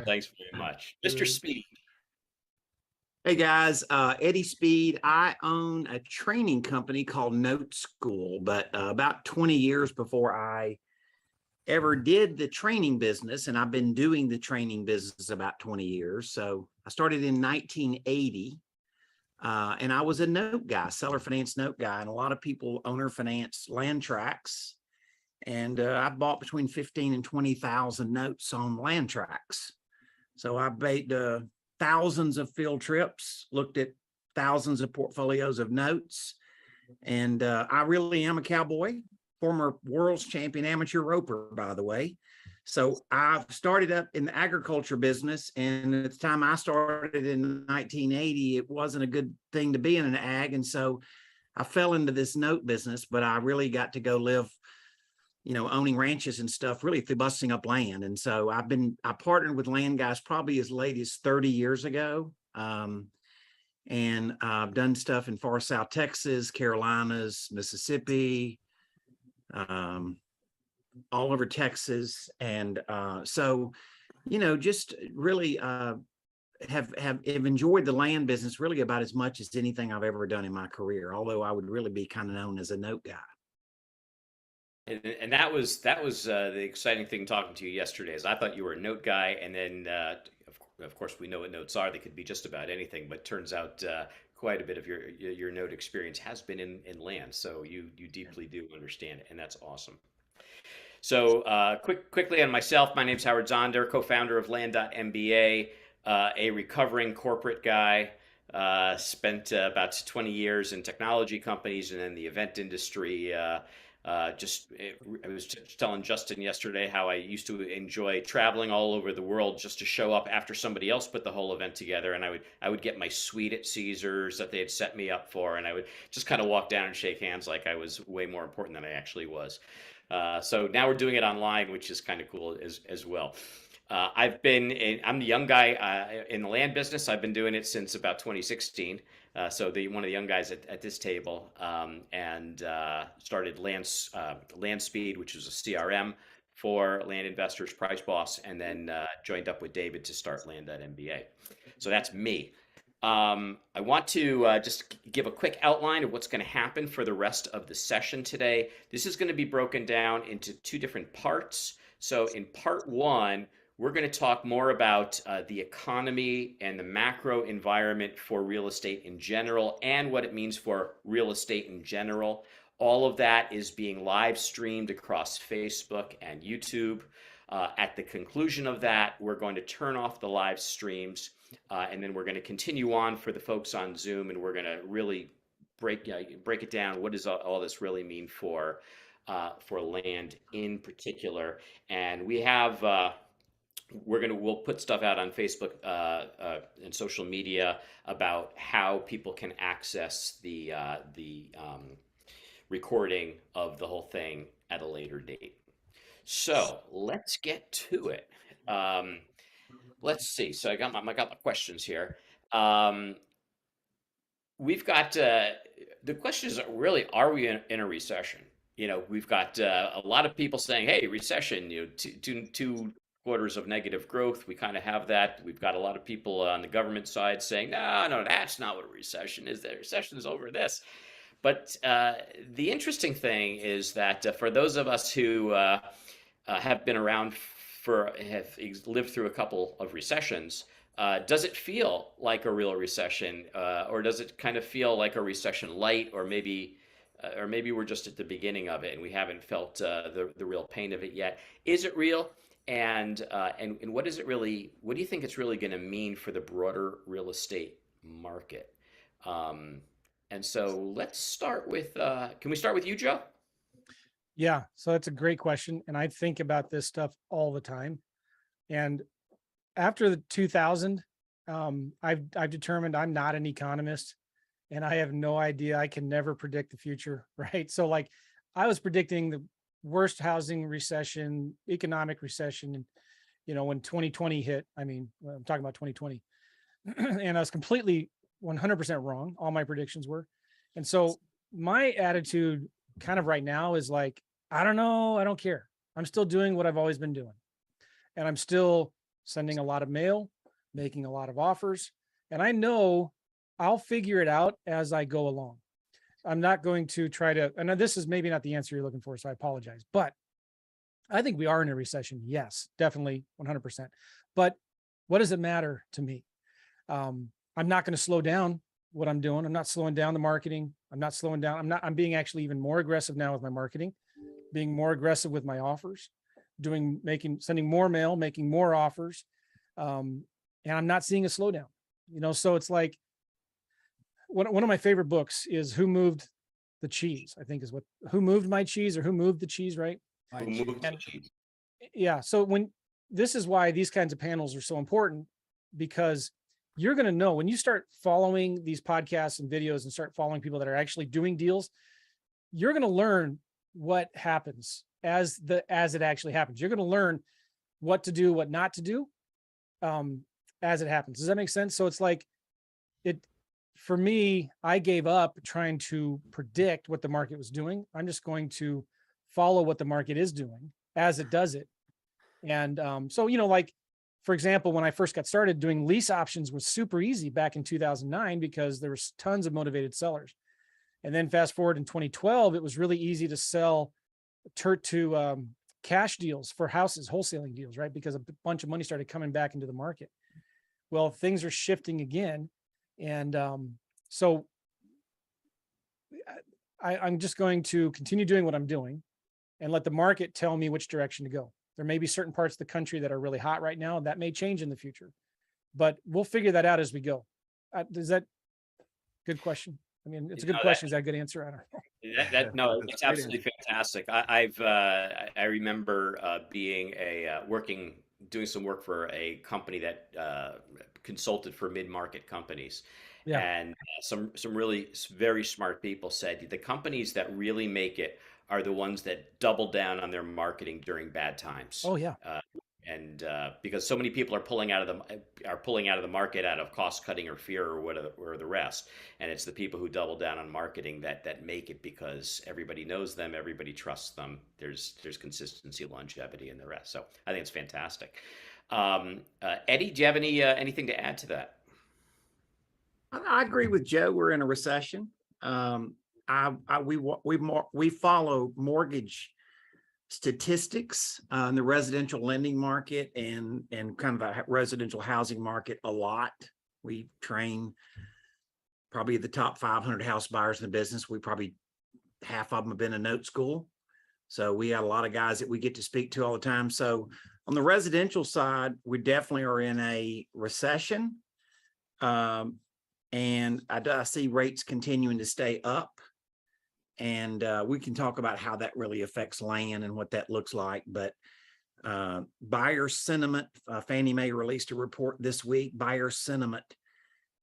Thanks very much. Mr. Speed. Hey guys, Eddie Speed. I own a training company called Note School, but about 20 years before I ever did the training business, and I've been doing the training business about 20 years. So I started in 1980, and I was a note guy, seller finance note guy, and a lot of people owner finance land tracts. And I bought between 15 and 20,000 notes on land tracts. So I made thousands of field trips, looked at thousands of portfolios of notes. And I really am a cowboy, former world's champion amateur roper, by the way. So I started up in the agriculture business. And at the time I started in 1980, it wasn't a good thing to be in an ag. And so I fell into this note business, but I really got to go live, owning ranches and stuff really through busting up land. And so I partnered with land guys probably as late as 30 years ago. And I've done stuff in far South Texas, Carolinas, Mississippi, all over Texas. And so, just really have enjoyed the land business really about as much as anything I've ever done in my career, although I would really be kind of known as a note guy. And that was the exciting thing talking to you yesterday is I thought you were a note guy, and then of course we know what notes are. They could be just about anything, but turns out quite a bit of your note experience has been in land, so you deeply do understand it, and that's awesome. So quickly on myself, my name's Howard Zonder, co-founder of Land.MBA, a recovering corporate guy. Spent about 20 years in technology companies and then the event industry. I was telling Justin yesterday how I used to enjoy traveling all over the world just to show up after somebody else put the whole event together, and I would get my suite at Caesars that they had set me up for, and I would just kind of walk down and shake hands like I was way more important than I actually was. So now we're doing it online, which is kind of cool as well. I'm the young guy in the land business. I've been doing it since about 2016. So one of the young guys at this table, and started Land Speed, which was a CRM for land investors, Price Boss, and then joined up with David to start Land.MBA. So that's me. I want to just give a quick outline of what's going to happen for the rest of the session today. This is going to be broken down into two different parts. So in part one, we're going to talk more about the economy and the macro environment for real estate in general and what it means for real estate in general. All of that is being live streamed across Facebook and YouTube. At the conclusion of that, we're going to turn off the live streams, and then we're going to continue on for the folks on Zoom, and we're going to really break it down. What does all this really mean for land in particular? And we have we'll put stuff out on Facebook and social media about how people can access the recording of the whole thing at a later date. So let's get to it. Let's see. So I got my questions here. We've got the question is really, are we in a recession? We've got a lot of people saying, "Hey, recession." Two quarters of negative growth. We kind of have that. We've got a lot of people on the government side saying, no, that's not what a recession is. The recession is over this. But the interesting thing is that for those of us who have been around have lived through a couple of recessions, does it feel like a real recession, or does it kind of feel like a recession light, or maybe we're just at the beginning of it and we haven't felt the real pain of it yet? Is it real? And what is it really? What do you think it's really going to mean for the broader real estate market? And so let's start with. Can we start with you, Joe? Yeah, so that's a great question, and I think about this stuff all the time. And after the 2000, I've determined I'm not an economist, and I have no idea. I can never predict the future, right? So like, I was predicting the worst housing recession, economic recession, when 2020 hit. I mean, I'm talking about 2020, and I was completely 100% wrong. All my predictions were. And so my attitude kind of right now is like, I don't know. I don't care. I'm still doing what I've always been doing. And I'm still sending a lot of mail, making a lot of offers. And I know I'll figure it out as I go along. I'm not going to try to, and this is maybe not the answer you're looking for, so I apologize, but I think we are in a recession. Yes, definitely 100%. But what does it matter to me? I'm not going to slow down what I'm doing. I'm not slowing down the marketing. I'm not slowing down. I'm being actually even more aggressive now with my marketing, being more aggressive with my offers, sending more mail, making more offers. And I'm not seeing a slowdown, so it's like one of my favorite books is Who Moved the Cheese, I think Who Moved My Cheese or Who Moved the Cheese, right? Who moved the cheese? Yeah. So this is why these kinds of panels are so important, because you're going to know when you start following these podcasts and videos and start following people that are actually doing deals, you're going to learn what happens as it actually happens. You're going to learn what to do, what not to do, as it happens. Does that make sense? So it's like for me, I gave up trying to predict what the market was doing. I'm just going to follow what the market is doing as it does it. And so, like, for example, when I first got started, doing lease options was super easy back in 2009 because there was tons of motivated sellers. And then fast forward in 2012, it was really easy to sell to cash deals for houses, wholesaling deals, right? Because a bunch of money started coming back into the market. Well, things are shifting again. And so I'm just going to continue doing what I'm doing and let the market tell me which direction to go. There may be certain parts of the country that are really hot right now, and that may change in the future, but we'll figure that out as we go. Is that good question? I mean, it's a good question. Is that a good answer? I don't know. No, That's it's a great absolutely answer. fantastic. I remember being doing some work for a company that consulted for mid-market companies, Yeah. and some really very smart people said the companies that really make it are the ones that double down on their marketing during bad times. Oh yeah. And because so many people are pulling out of the market out of cost cutting or fear or whatever or the rest, and it's the people who double down on marketing that make it because everybody knows them, everybody trusts them. There's consistency, longevity, and the rest. So I think it's fantastic. Eddie, do you have anything to add to that? I agree with Joe. We're in a recession. We follow mortgage statistics in the residential lending market and kind of the residential housing market a lot. We train probably the top 500 house buyers in the business. We probably half of them have been in note school. So we got a lot of guys that we get to speak to all the time. So on the residential side, we definitely are in a recession. And I see rates continuing to stay up. And we can talk about how that really affects land and what that looks like. But buyer sentiment, Fannie Mae released a report this week. Buyer sentiment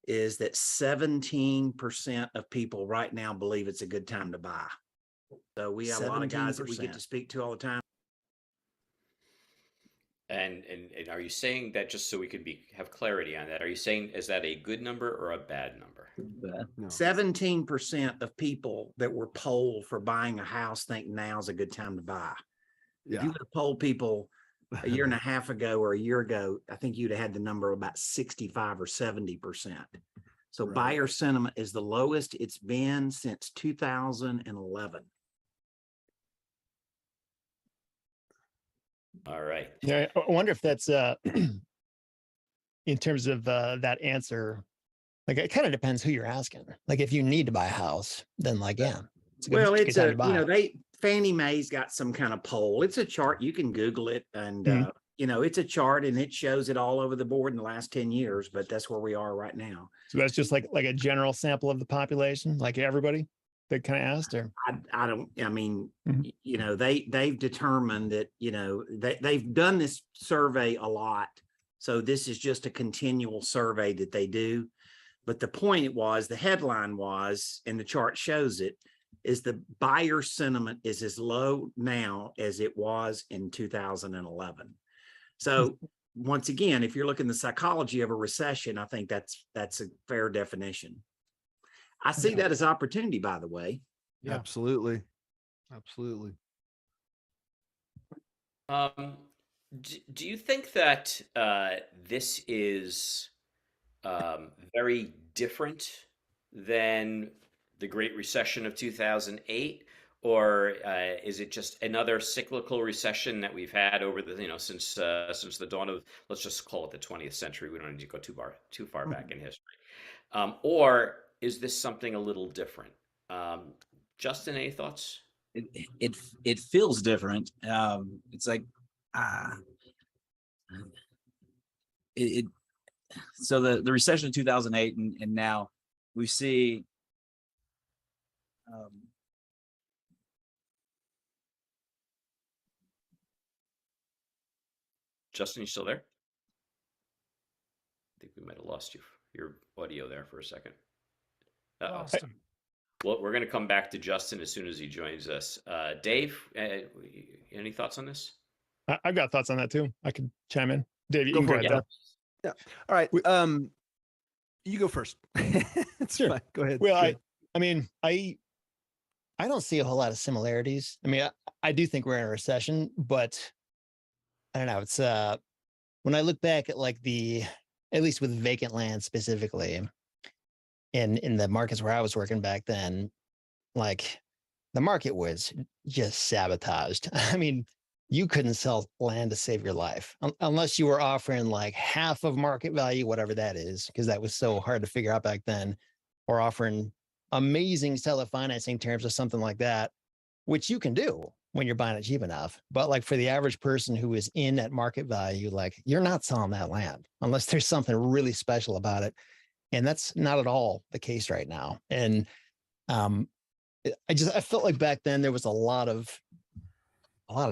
is that 17% of people right now believe it's a good time to buy. So we have a lot of guys that we get to speak to all the time. And are you saying that, just so we could have clarity on that, are you saying is that a good number or a bad number? No. 17% of people that were polled for buying a house think now's a good time to buy. Yeah. If you would have polled people a year and a half ago or a year ago, I think you'd have had the number of about 65 or 70%. So right. Buyer sentiment is the lowest it's been since 2011. All right. Yeah, I wonder if that's in terms of that answer. Like, it kind of depends who you're asking. Like, if you need to buy a house, then it's a Fannie Mae's got some kind of poll. It's a chart. You can Google it, and it's a chart, and it shows it all over the board in the last 10 years. But that's where we are right now. So that's just like a general sample of the population, like everybody that kind of asked, or they've determined that they've done this survey a lot. So this is just a continual survey that they do. But the point the headline was, and the chart shows it, is the buyer sentiment is as low now as it was in 2011. So once again, if you're looking at the psychology of a recession, I think that's a fair definition. I see that as opportunity, by the way. Yeah. Absolutely. Do you think that this is very different than the Great Recession of 2008? Or is it just another cyclical recession that we've had over the, since the dawn of, let's just call it the 20th century. We don't need to go too far back in history. Or is this something a little different? Justin, any thoughts? It feels different. It's like uh, it so the recession of 2008 and now we see um, Justin, you still there? I think we might have lost your audio there for a second. Uh-oh. Lost him. Well, we're going to come back to Justin as soon as he joins us. Dave, any thoughts on this? I've got thoughts on that too. I could chime in. Dave, you Go can for go it, ahead. Yeah. All right. We- You go first. It's Sure. fine. Go ahead. Well, Go ahead. I mean, I don't see a whole lot of similarities. I mean, I do think we're in a recession, but I don't know. It's when I look back at like at least with vacant land specifically, in the markets where I was working back then, like the market was just sabotaged. I mean, you couldn't sell land to save your life unless you were offering like half of market value, whatever that is, because that was so hard to figure out back then, or offering amazing seller financing terms or something like that, which you can do when you're buying it cheap enough. But like for the average person who is in at market value, like you're not selling that land unless there's something really special about it. And that's not at all the case right now. And I felt like back then there was a lot of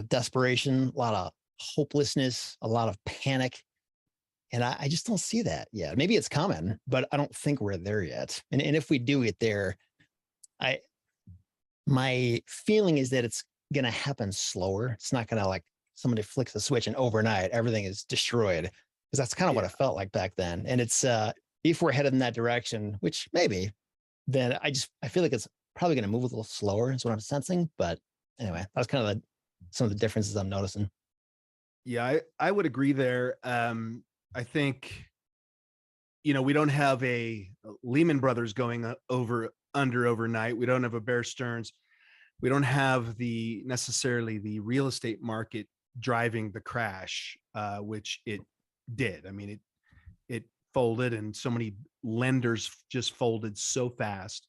desperation, a lot of hopelessness, a lot of panic. And I just don't see that yet. Maybe it's coming, but I don't think we're there yet. And if we do get there, my feeling is that it's going to happen slower. It's not going to like somebody flicks a switch and overnight everything is destroyed, because that's kind of what it felt like back then. And it's if we're headed in that direction, which maybe, then I feel like it's probably going to move a little slower is what I'm sensing. But anyway, that's kind of some of the differences I'm noticing. Yeah, I would agree there. I think, we don't have a Lehman Brothers going under overnight. We don't have a Bear Stearns. We don't have necessarily the real estate market driving the crash, which it did. I mean, it folded, and so many lenders just folded so fast.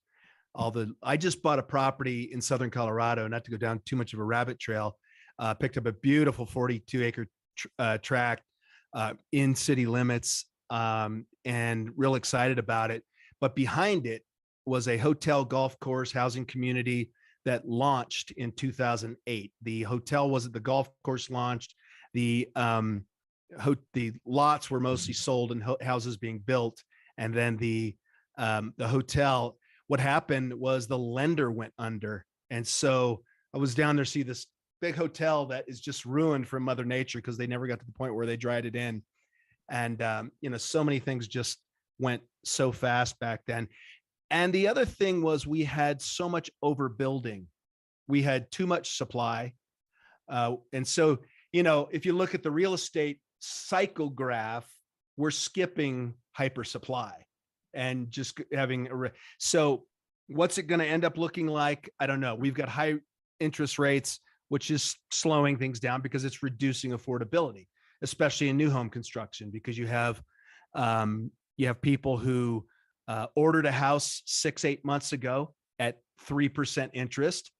I just bought a property in Southern Colorado, not to go down too much of a rabbit trail, picked up a beautiful 42-acre tract in city limits, and real excited about it. But behind it was a hotel, golf course, housing community that launched in 2008. The hotel wasn't, the golf course launched. The lots were mostly sold and houses being built. And then the hotel, what happened was the lender went under. And so I was down there, see this big hotel that is just ruined from Mother Nature because they never got to the point where they dried it in. And, so many things just went so fast back then. And the other thing was we had so much overbuilding. We had too much supply. And so, if you look at the real estate cycle graph, we're skipping hyper supply and just having so what's it going to end up looking like? I don't know. We've got high interest rates, which is slowing things down because it's reducing affordability, especially in new home construction, because you have people who ordered a house 6-8 months ago at 3% interest.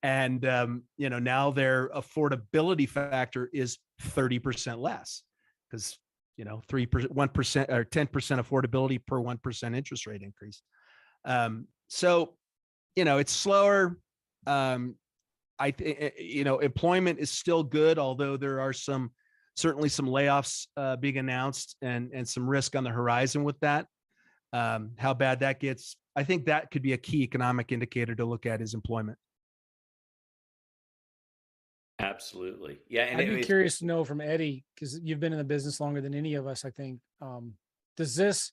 And, now their affordability factor is 30% less because, 3%, 1% or 10% affordability per 1% interest rate increase. So, it's slower. Employment is still good, although there are certainly some layoffs being announced and some risk on the horizon with that. How bad that gets, I think that could be a key economic indicator to look at, is employment. Absolutely. Yeah. And I'd be curious to know from Eddie, because you've been in the business longer than any of us, I think. Does this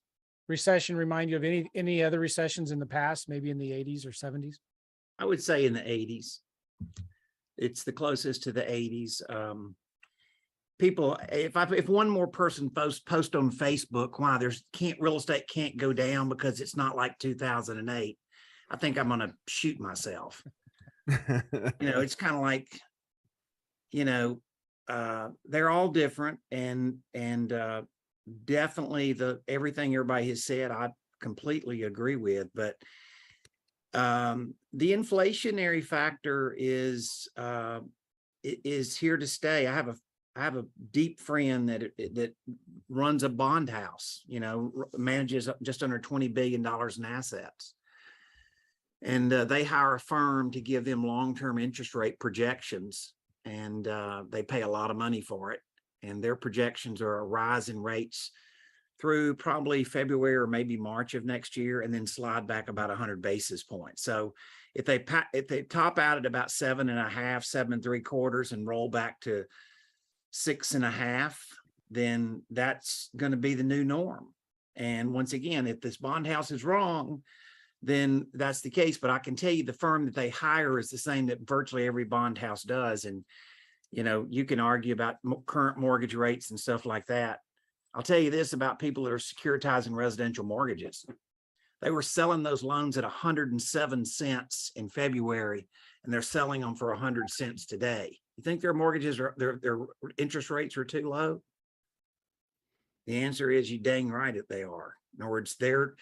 recession remind you of any other recessions in the past, maybe in the 80s or 70s? I would say in the 80s. It's the closest to the 80s. people, if one more person post on Facebook why real estate can't go down because it's not like 2008, I think I'm gonna shoot myself. It's kind of like, they're all different, and definitely everything everybody has said, I completely agree with. But the inflationary factor is here to stay. I have a deep friend that runs a bond house, manages just under $20 billion in assets. And they hire a firm to give them long-term interest rate projections, and they pay a lot of money for it. And their projections are a rise in rates through probably February or maybe March of next year, and then slide back about 100 basis points. So if they top out at about 7.5, 7.75, and roll back to 6.5, then that's going to be the new norm. And once again, if this bond house is wrong, then that's the case. But I can tell you the firm that they hire is the same that virtually every bond house does. And, you can argue about current mortgage rates and stuff like that. I'll tell you this about people that are securitizing residential mortgages. They were selling those loans at 107 cents in February, and they're selling them for 100 cents today. You think their mortgages their interest rates are too low? The answer is you dang right that they are. In other words, they're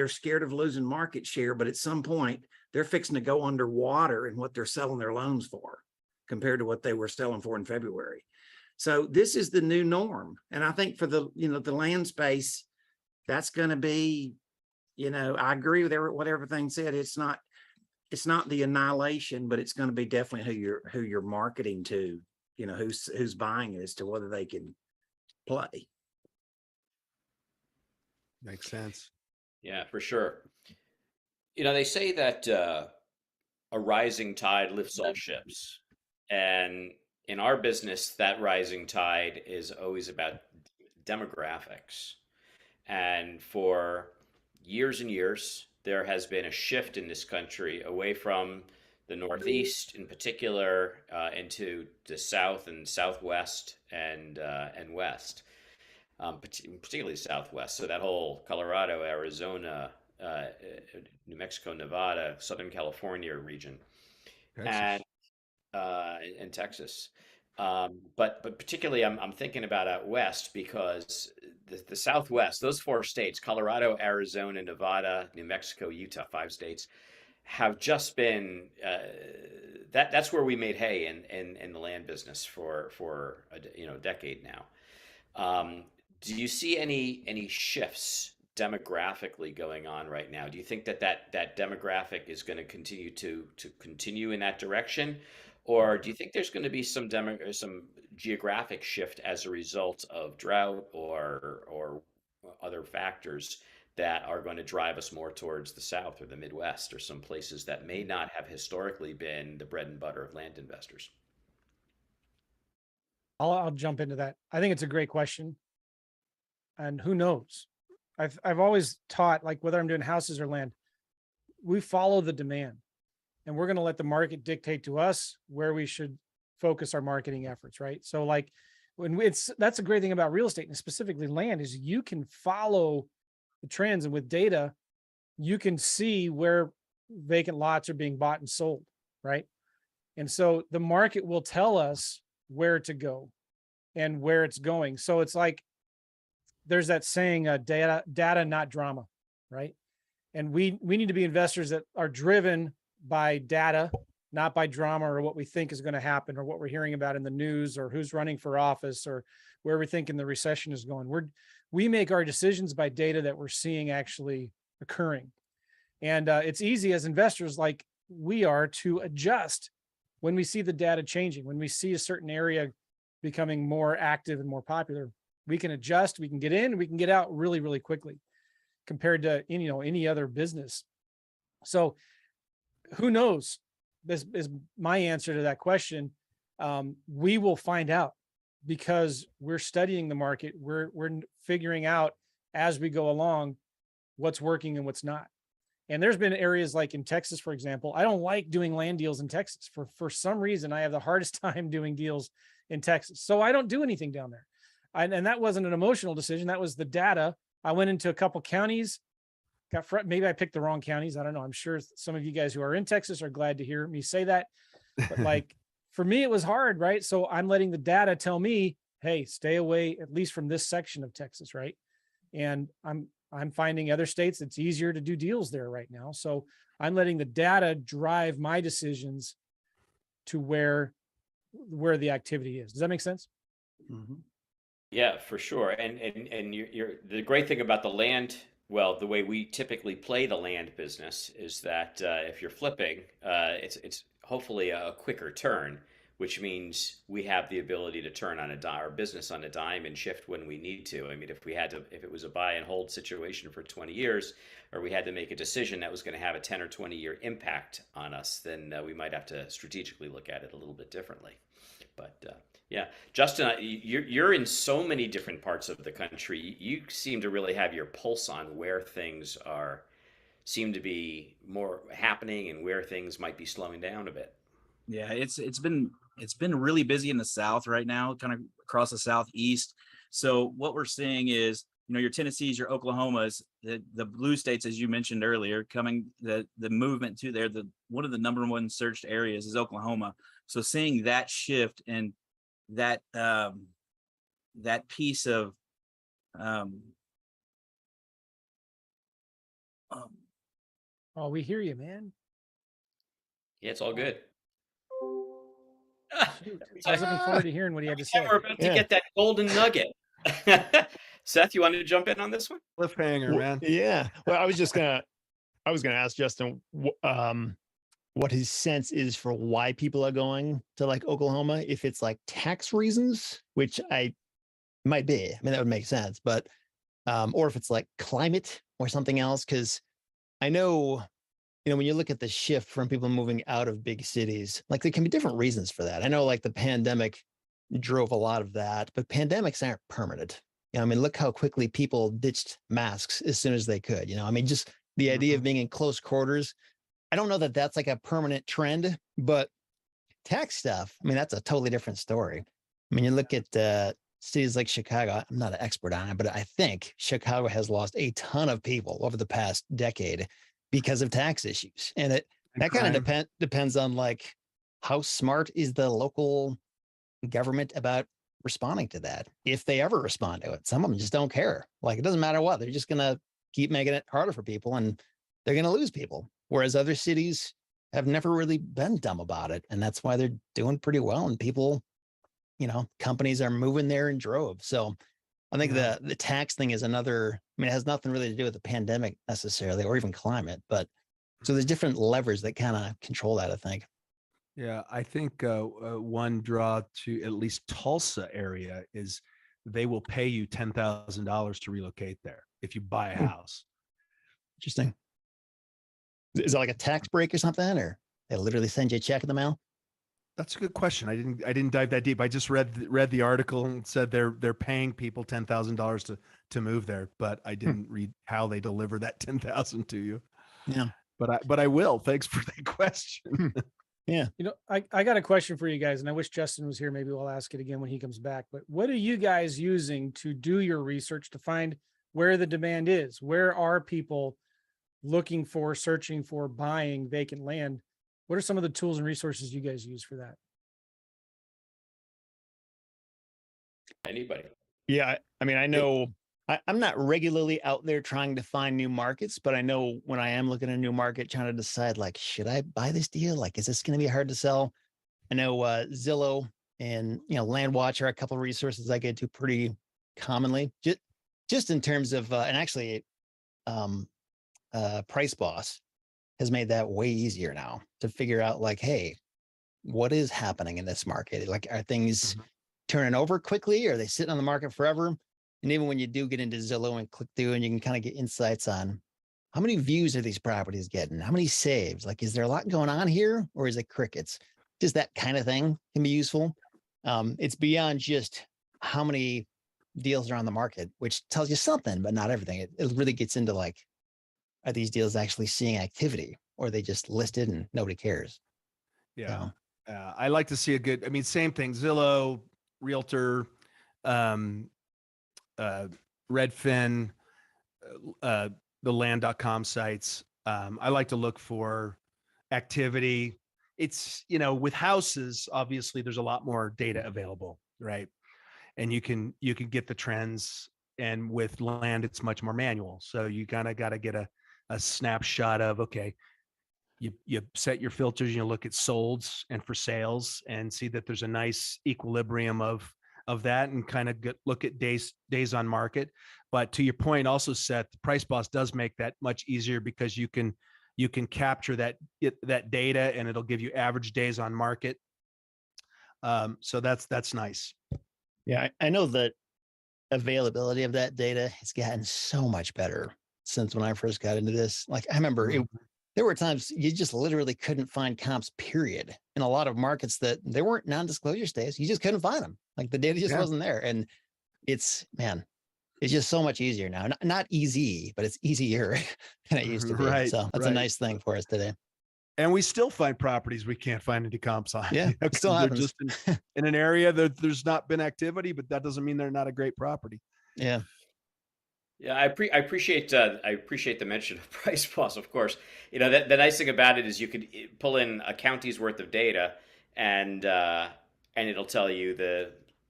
scared of losing market share, but at some point they're fixing to go underwater in what they're selling their loans for compared to what they were selling for in February. So this is the new norm. And I think for the land space, that's going to be, I agree with what everything said. It's not the annihilation, but it's going to be definitely who you're marketing to, who's buying it as to whether they can play. Makes sense. Yeah, for sure. They say that a rising tide lifts all ships. And in our business, that rising tide is always about demographics. And for years and years, there has been a shift in this country away from the Northeast in particular into the South and Southwest and West. Particularly Southwest. So that whole Colorado, Arizona, New Mexico, Nevada, Southern California region, Texas. and Texas. But particularly, I'm thinking about out west because the Southwest, those four states, Colorado, Arizona, Nevada, New Mexico, Utah, 5 states, have just been that's where we made hay in the land business for a decade now. Do you see any shifts demographically going on right now? Do you think that demographic is going to continue in that direction, or do you think there's going to be some geographic shift as a result of drought or other factors that are going to drive us more towards the South or the Midwest or some places that may not have historically been the bread and butter of land investors? I'll jump into that. I think it's a great question. And who knows? I've always taught, like, whether I'm doing houses or land, we follow the demand, and we're going to let the market dictate to us where we should focus our marketing efforts. Right. So like that's a great thing about real estate, and specifically land, is you can follow the trends, and with data, you can see where vacant lots are being bought and sold. Right. And so the market will tell us where to go and where it's going. So it's like, there's that saying, data, not drama, right? And we need to be investors that are driven by data, not by drama or what we think is going to happen or what we're hearing about in the news or who's running for office or where we're thinking the recession is going. We make our decisions by data that we're seeing actually occurring. And it's easy as investors like we are to adjust when we see the data changing, when we see a certain area becoming more active and more popular. We can adjust, we can get in, we can get out really, really quickly compared to any other business. So who knows? This is my answer to that question. We will find out because we're studying the market. We're figuring out as we go along what's working and what's not. And there's been areas like in Texas, for example. I don't like doing land deals in Texas. For some reason, I have the hardest time doing deals in Texas. So I don't do anything down there. And that wasn't an emotional decision. That was the data. I went into a couple counties, maybe I picked the wrong counties. I don't know. I'm sure some of you guys who are in Texas are glad to hear me say that. But like for me, it was hard, right? So I'm letting the data tell me, hey, stay away at least from this section of Texas, right? And I'm finding other states it's easier to do deals there right now. So I'm letting the data drive my decisions to where the activity is. Does that make sense? Mhm. Yeah, for sure. And you're the great thing about the land, well, the way we typically play the land business is that if you're flipping, it's hopefully a quicker turn, which means we have the ability to turn on a dime, our business on a dime, and shift when we need to. I mean, if it was a buy and hold situation for 20 years, or we had to make a decision that was going to have a 10 or 20-year impact on us, then we might have to strategically look at it a little bit differently. But yeah, Justin, you're in so many different parts of the country. You seem to really have your pulse on where things seem to be more happening and where things might be slowing down a bit. Yeah, it's been really busy in the South right now, kind of across the Southeast. So what we're seeing is, your Tennessees, your Oklahomas, the blue states, as you mentioned earlier, coming the movement to there. One of the number one searched areas is Oklahoma. So seeing that shift and that that piece of um, um, Oh, we hear you, man. Yeah, it's all good. Shoot. It's I was like, looking forward to hearing what he had to yeah, say. we're about to Yeah. get that golden nugget. Seth, you wanted to jump in on this one? Cliffhanger, man. Yeah. Well, I was gonna ask Justin what his sense is for why people are going to like Oklahoma, if it's like tax reasons, which I might be. I mean, that would make sense, but or if it's like climate or something else. Cause I know, when you look at the shift from people moving out of big cities, like there can be different reasons for that. I know like the pandemic drove a lot of that, but pandemics aren't permanent. I mean, look how quickly people ditched masks as soon as they could. I mean, just the idea of being in close quarters. I don't know that that's like a permanent trend, but tax stuff, I mean, that's a totally different story. I mean, you look at cities like Chicago, I'm not an expert on it, but I think Chicago has lost a ton of people over the past decade because of tax issues. And that kind of depends on like how smart is the local government about responding to that, if they ever respond to it. Some of them just don't care. Like it doesn't matter what, they're just going to keep making it harder for people and they're going to lose people. Whereas other cities have never really been dumb about it. And that's why they're doing pretty well. And people, companies are moving there in droves. So I think the tax thing is another, I mean, it has nothing really to do with the pandemic necessarily, or even climate, but so there's different levers that kind of control that, I think. Yeah, I think one draw to at least Tulsa area is they will pay you $10,000 to relocate there if you buy a house. Interesting. Is it like a tax break or something, or they literally send you a check in the mail? That's a good question. I didn't dive that deep. I just read the article and said they're paying people $10,000 to move there, but I didn't read how they deliver that 10,000 to you. Yeah. But I will. Thanks for that question. Yeah. I got a question for you guys, and I wish Justin was here. Maybe we'll ask it again when he comes back. But what are you guys using to do your research to find where the demand is? Where are people looking for, searching for, buying vacant land? What are some of the tools and resources you guys use for that? Anybody? Yeah. I mean, I know I'm not regularly out there trying to find new markets, but I know when I am looking at a new market, trying to decide, like, should I buy this deal? Like, is this going to be hard to sell? I know Zillow and, Land Watch are a couple of resources I get to pretty commonly, just in terms of, and actually, Price Boss has made that way easier now to figure out, like, hey, what is happening in this market? Like, are things turning over quickly? Or are they sitting on the market forever? And even when you do get into Zillow and click through, and you can kind of get insights on how many views are these properties getting? How many saves? Like, is there a lot going on here, or is it crickets? Just that kind of thing can be useful. It's beyond just how many deals are on the market, which tells you something, but not everything. It really gets into, like, are these deals actually seeing activity, or are they just listed and nobody cares? Yeah. So, I like to see same thing. Zillow, Realtor, um, uh, Redfin, the land.com sites. I like to look for activity. It's, with houses, obviously there's a lot more data available, right? And you can get the trends, and with land, it's much more manual. So you kind of got to get a snapshot of, okay, you set your filters and you look at solds and for sales and see that there's a nice equilibrium of that, and kind of look at days on market. But to your point, also, Seth, Price Boss does make that much easier, because you can capture that data, and it'll give you average days on market. So that's nice. Yeah, I know that availability of that data has gotten so much better since when I first got into this. Like, I remember there were times you just literally couldn't find comps, period. In a lot of markets that they weren't non-disclosure states, you just couldn't find them. Like, the data just Yeah. wasn't there. And it's just so much easier now. Not easy, but it's easier than it used to be. Right, So that's a right. nice thing for us today. And we still find properties we can't find any comps on. Yeah, it still 'cause they're happens. just in an area that there's not been activity, but that doesn't mean they're not a great property. Yeah. Yeah, I appreciate the mention of Price Plus, of course. The nice thing about it is you could pull in a county's worth of data, and it'll tell you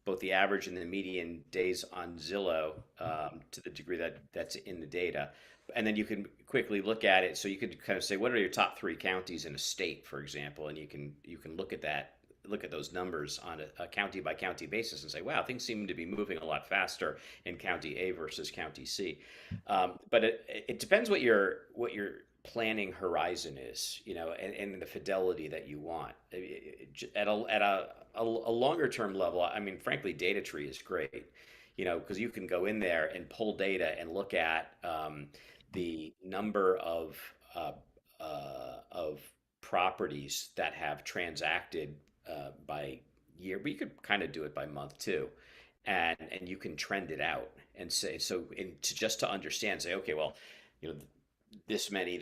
both the average and the median days on Zillow, to the degree that that's in the data. And then you can quickly look at it. So you could kind of say, what are your top 3 counties in a state, for example, and you can look at that, look at those numbers on a county by county basis and say, wow, things seem to be moving a lot faster in County A versus County C. But it depends what your planning horizon is, and the fidelity that you want. At a longer term level, I mean, frankly, data tree is great, because you can go in there and pull data and look at the number of properties that have transacted by year, but you could kind of do it by month too, and you can trend it out and say, so to understand, say, okay, well, this many,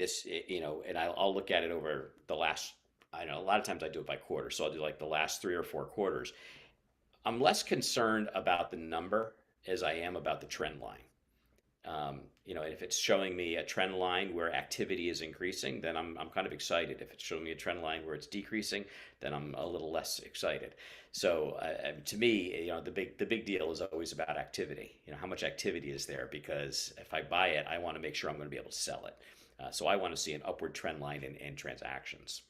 and I'll look at it over the last. I know a lot of times I do it by quarter, so I'll do like the last 3 or 4 quarters. I'm less concerned about the number as I am about the trend line. And if it's showing me a trend line where activity is increasing, then I'm kind of excited. If it's showing me a trend line where it's decreasing, then I'm a little less excited. So to me, the big deal is always about activity. How much activity is there? Because if I buy it, I want to make sure I'm going to be able to sell it. So I want to see an upward trend line in transactions.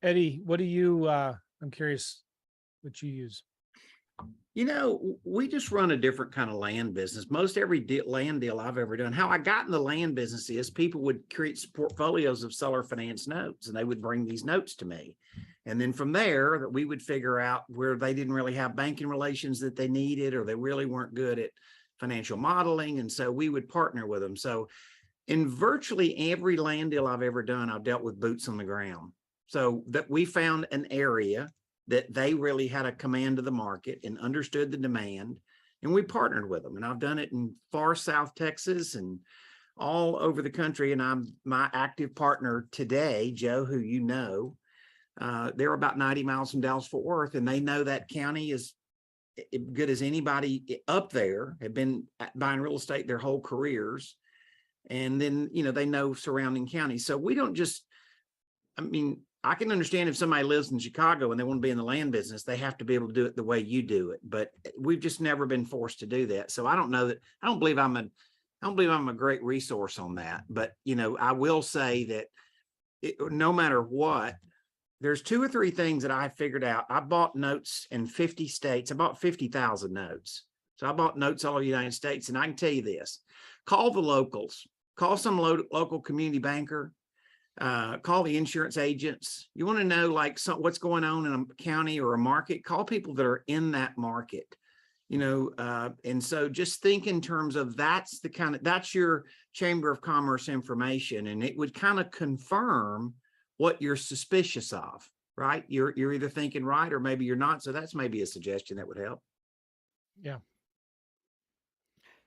Eddie, what do you, I'm curious what you use. We just run a different kind of land business. Most every land deal I've ever done, how I got in the land business is people would create portfolios of seller finance notes, and they would bring these notes to me. And then from there, that we would figure out where they didn't really have banking relations that they needed, or they really weren't good at financial modeling. And so we would partner with them. So in virtually every land deal I've ever done, I've dealt with boots on the ground. So that we found an area that they really had a command of the market and understood the demand, and we partnered with them. And I've done it in far South Texas and all over the country. And I'm my active partner today, Joe, who they're about 90 miles from Dallas-Fort Worth, and they know that county is good as anybody up there, have been buying real estate their whole careers. And then, they know surrounding counties. So we don't just, I can understand if somebody lives in Chicago and they want to be in the land business, they have to be able to do it the way you do it. But we've just never been forced to do that. So I don't believe I'm a great resource on that. But, I will say that no matter what, there's 2 or 3 things that I figured out. I bought notes in 50 states. I bought 50,000 notes. So I bought notes all over the United States. And I can tell you this, call the locals, call some local community banker, call the insurance agents. You want to know what's going on in a county or a market, call people that are in that market, and so just think in terms of that's your Chamber of Commerce information, and it would kind of confirm what you're suspicious of, right? You're either thinking right or maybe you're not. So that's maybe a suggestion that would help. Yeah.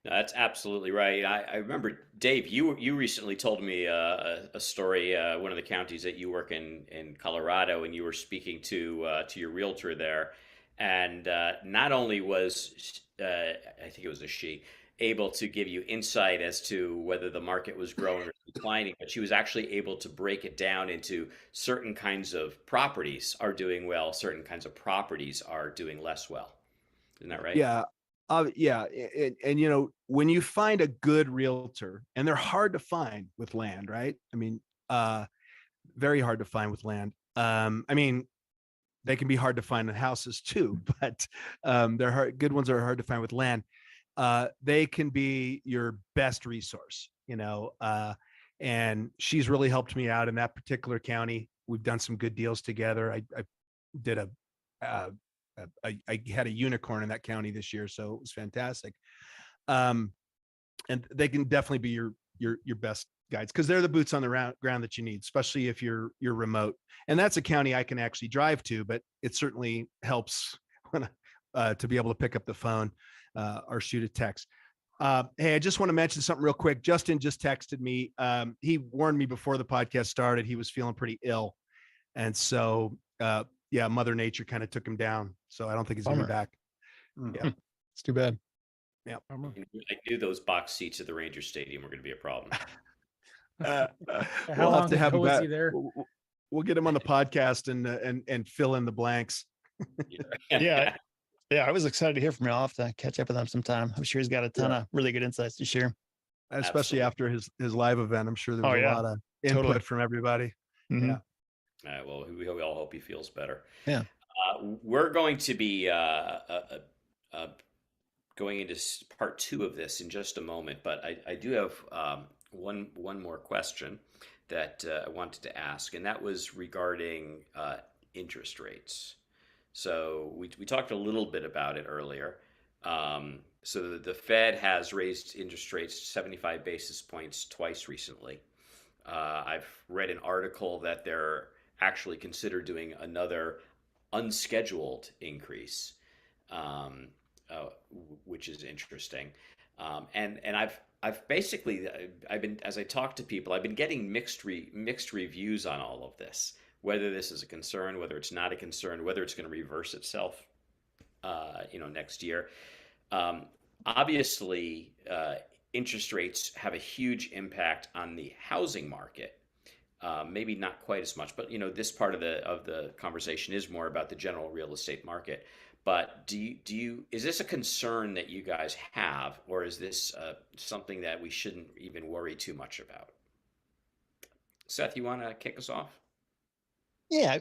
No, that's absolutely right. I remember, Dave, you recently told me a story, one of the counties that you work in Colorado, and you were speaking to your realtor there, And not only was I think it was a she able to give you insight as to whether the market was growing or declining, but she was actually able to break it down into certain kinds of properties are doing well, certain kinds of properties are doing less well. Isn't that right? Yeah. Yeah. And, when you find a good realtor, and they're hard to find with land, right? I mean, very hard to find with land. I mean, they can be hard to find in houses too, but they're hard. Good ones are hard to find with land. They can be your best resource, and she's really helped me out in that particular county. We've done some good deals together. I did uh, I had a unicorn in that county this year, so it was fantastic. Um, and they can definitely be your best guides because they're the boots on the ground that you need, especially if you're remote. And that's a county I can actually drive to, but it certainly helps when, to be able to pick up the phone or shoot a text. Hey, I just want to mention something real quick. Justin just texted me. He warned me before the podcast started. He was feeling pretty ill, and so yeah, Mother Nature kind of took him down. So I don't think he's gonna be Bummer. back. Yeah. It's too bad. Bummer. I knew those box seats at the Ranger Stadium were going to be a problem. How We'll have long to have ago him was back. he there? We'll get him on the podcast and fill in the blanks. Yeah. Yeah, I was excited to hear from you. I'll have to catch up with him sometime. I'm sure he's got a ton Yeah. of really good insights to share. Especially after his live event. I'm sure there Oh, was a yeah. lot of input Totally. from everybody. Mhm. Yeah. Well, we all hope he feels better. Yeah. We're going to be going into part two of this in just a moment, but I do have one more question that I wanted to ask, and that was regarding interest rates. So we talked a little bit about it earlier. So the Fed has raised interest rates 75 basis points twice recently. I've read an article that they're actually consider doing another unscheduled increase, um, which is interesting. And I've basically I've been as I talk to people, I've been getting mixed reviews on all of this. Whether this is a concern, whether it's not a concern, whether it's going to reverse itself, next year. Um, Obviously, interest rates have a huge impact on the housing market. Maybe not quite as much, but this part of the conversation is more about the general real estate market. But is this a concern that you guys have, or is this something that we shouldn't even worry too much about? Seth, you want to kick us off? Yeah.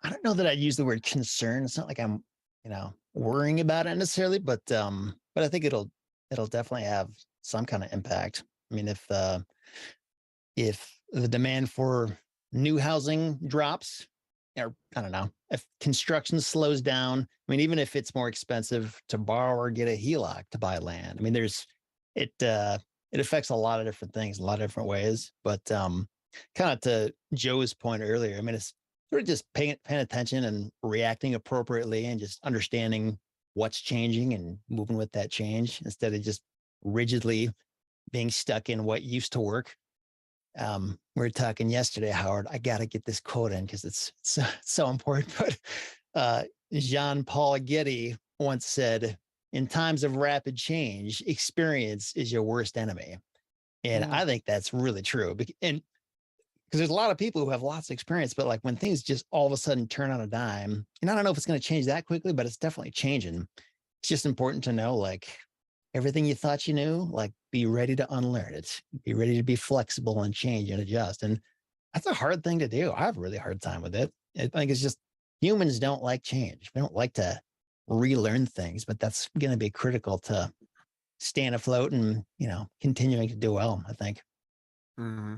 I don't know that I'd use the word concern. It's not like I'm, worrying about it necessarily, but I think it'll definitely have some kind of impact. I mean, if the demand for new housing drops, or I don't know, if construction slows down, I mean, even if it's more expensive to borrow or get a HELOC to buy land, I mean, it affects a lot of different things, a lot of different ways. But kind of to Joe's point earlier, I mean, it's sort of just paying attention and reacting appropriately and just understanding what's changing and moving with that change instead of just rigidly being stuck in what used to work. We were talking yesterday, Howard. I got to get this quote in because it's so important. But Jean-Paul Getty once said, "In times of rapid change, experience is your worst enemy." And I think that's really true. And because there's a lot of people who have lots of experience, but like when things just all of a sudden turn on a dime, and I don't know if it's going to change that quickly, but it's definitely changing. It's just important to know, like, everything you thought you knew, like, be ready to unlearn it, be ready to be flexible and change and adjust. And that's a hard thing to do. I have a really hard time with it. I think it's just humans don't like change. We don't like to relearn things, but that's going to be critical to staying afloat and, continuing to do well, I think. Mm-hmm.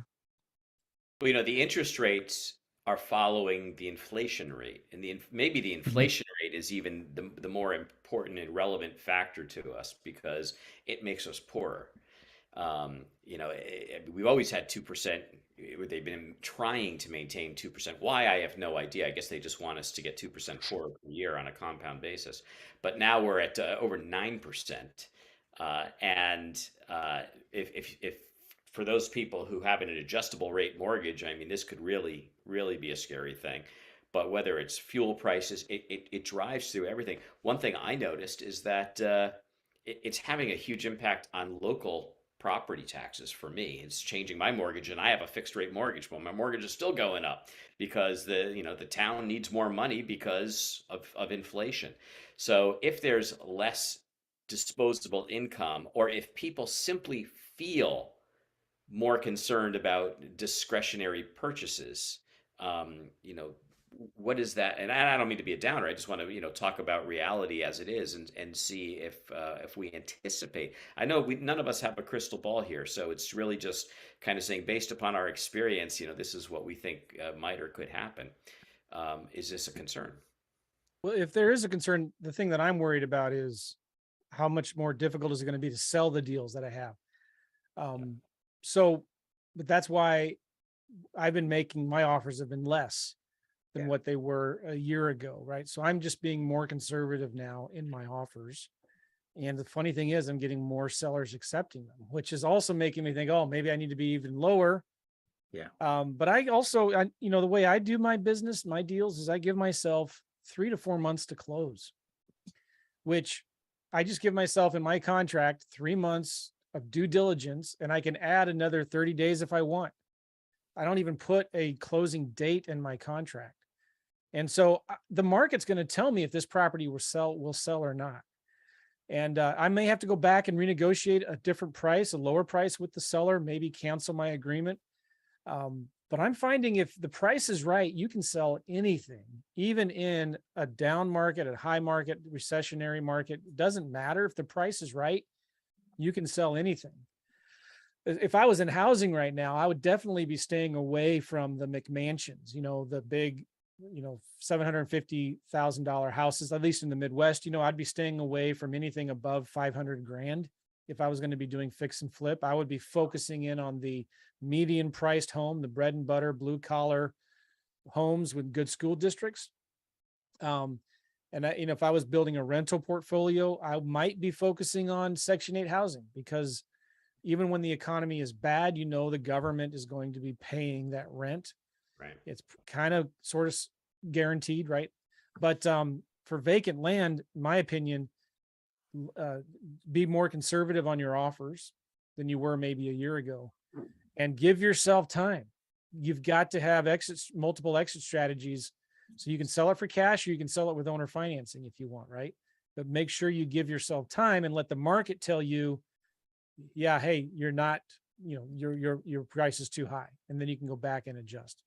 Well, the interest rates are following the inflation rate, and maybe the inflation rate is even the more important and relevant factor to us because it makes us poorer. We've always had 2%. They've been trying to maintain 2%. Why? I have no idea. I guess they just want us to get 2% poorer per year on a compound basis. But now we're at over 9%. And if for those people who have an adjustable rate mortgage, I mean, this could really, really be a scary thing. but whether it's fuel prices, it drives through everything. One thing I noticed is that it's having a huge impact on local property taxes for me. It's changing my mortgage, and I have a fixed rate mortgage, but my mortgage is still going up because the town needs more money because of inflation. So if there's less disposable income, or if people simply feel more concerned about discretionary purchases, you know, what is that? And I don't mean to be a downer. I just want to, talk about reality as it is, and see if we anticipate. I know none of us have a crystal ball here, so it's really just kind of saying, based upon our experience, this is what we think might or could happen. Is this a concern? Well, if there is a concern, the thing that I'm worried about is how much more difficult is it going to be to sell the deals that I have. So, but that's why I've been making, my offers have been less than what they were a year ago, right? So I'm just being more conservative now in my offers. And the funny thing is, I'm getting more sellers accepting them, which is also making me think, oh, maybe I need to be even lower. Yeah. But I also, the way I do my business, my deals, is I give myself 3 to 4 months to close, which I just give myself in my contract 3 months of due diligence, and I can add another 30 days if I want. I don't even put a closing date in my contract. And so the market's going to tell me if this property will sell or not. And I may have to go back and renegotiate a different price, a lower price with the seller, maybe cancel my agreement. But I'm finding if the price is right, you can sell anything, even in a down market, a high market, recessionary market. It doesn't matter. If the price is right, you can sell anything. If I was in housing right now, I would definitely be staying away from the McMansions, the big, $750,000 houses, at least in the Midwest. I'd be staying away from anything above 500 grand. If I was going to be doing fix and flip, I would be focusing in on the median priced home, the bread and butter, blue collar homes with good school districts. And if I was building a rental portfolio, I might be focusing on Section 8 housing, because even when the economy is bad, the government is going to be paying that rent. Right. It's kind of sort of guaranteed, right? But for vacant land, in my opinion, be more conservative on your offers than you were maybe a year ago, and give yourself time. You've got to have multiple exit strategies, so you can sell it for cash, or you can sell it with owner financing if you want, right? But make sure you give yourself time and let the market tell you, yeah, hey, you're not, your price is too high, and then you can go back and adjust.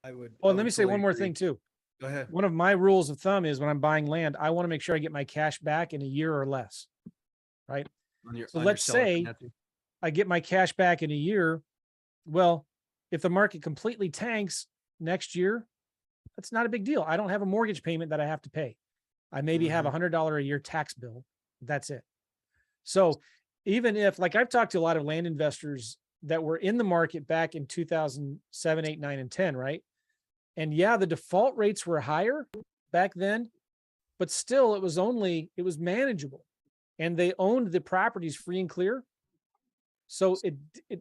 I would. Oh, I and let would me say one totally more agree. thing too. Go ahead. One of my rules of thumb is when I'm buying land, I want to make sure I get my cash back in a year or less, right? So let's say I get my cash back in a year. Well, if the market completely tanks next year, that's not a big deal. I don't have a mortgage payment that I have to pay. I maybe have $100 a year tax bill. That's it. So even if, like, I've talked to a lot of land investors that were in the market back in 2007, 8, 9, and 10, right? And yeah, the default rates were higher back then, but still it was manageable, and they owned the properties free and clear. So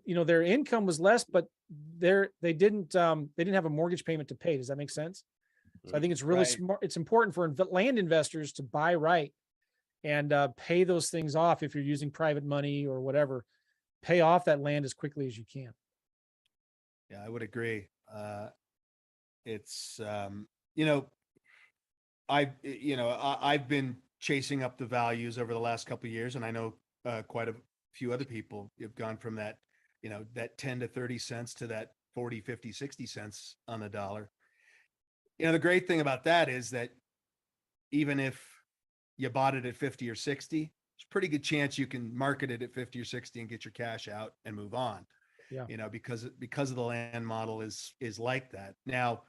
their income was less, but they didn't have a mortgage payment to pay. Does that make sense? So I think it's really smart. It's important for land investors to buy right and pay those things off. If you're using private money or whatever, pay off that land as quickly as you can. Yeah, I would agree. It's I've been chasing up the values over the last couple of years, and I know quite a few other people have gone from that, that 10 to 30 cents to that 40, 50, 60 cents on the dollar. The great thing about that is that even if you bought it at 50 or 60, there's a pretty good chance you can market it at 50 or 60 and get your cash out and move on. Yeah. Because of the land model is like that. Now,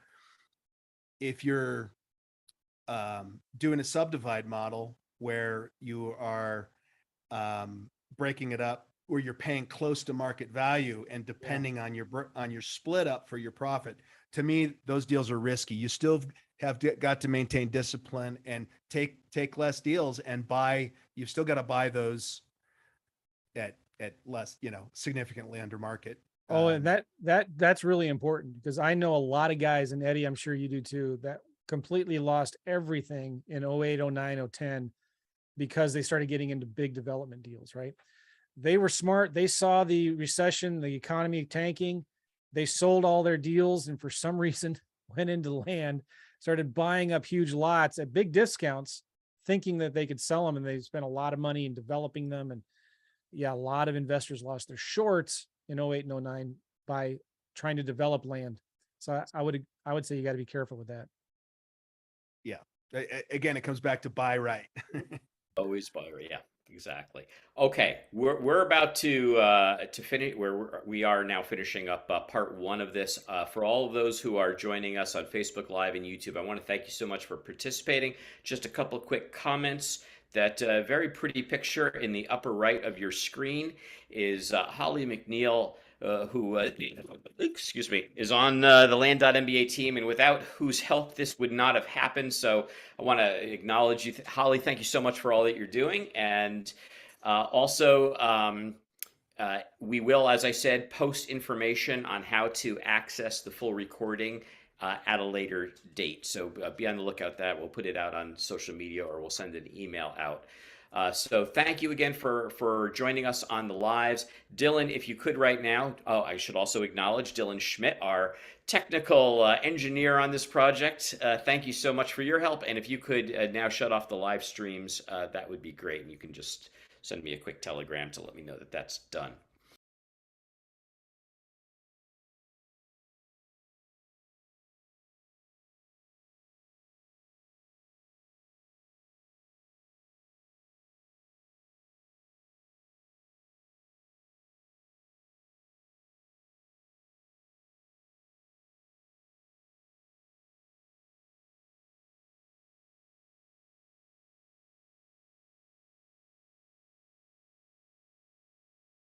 if you're doing a subdivide model where you are breaking it up, where you're paying close to market value and depending on your split up for your profit, to me, those deals are risky. You still have got to maintain discipline and take less deals and buy. You've still got to buy those at less, significantly under market. Oh, and that's really important because I know a lot of guys, and Eddie, I'm sure you do too, that completely lost everything in 08, 09, 010 because they started getting into big development deals, right? They were smart. They saw the recession, the economy tanking. They sold all their deals and for some reason went into land, started buying up huge lots at big discounts, thinking that they could sell them. And they spent a lot of money in developing them. And yeah, a lot of investors lost their shorts in 08 and 09 by trying to develop land. So I would say you got to be careful with that. Again, it comes back to buy right. Always buyer, yeah, exactly. Okay, we're about to finish. We are now finishing up part one of this. For all of those who are joining us on Facebook Live and YouTube, I want to thank you so much for participating. Just a couple of quick comments. That very pretty picture in the upper right of your screen is Holly McNeil, who, excuse me, is on the Land.MBA team, and without whose help this would not have happened. So I want to acknowledge you, Holly. Thank you so much for all that you're doing, and also. We will, as I said, post information on how to access the full recording at a later date. So be on the lookout for that. We'll put it out on social media or we'll send an email out. So thank you again for joining us on the lives. Dylan, if you could right now, I should also acknowledge Dylan Schmidt, our technical engineer on this project. Thank you so much for your help. And if you could now shut off the live streams, that would be great. And you can just send me a quick telegram to let me know that that's done.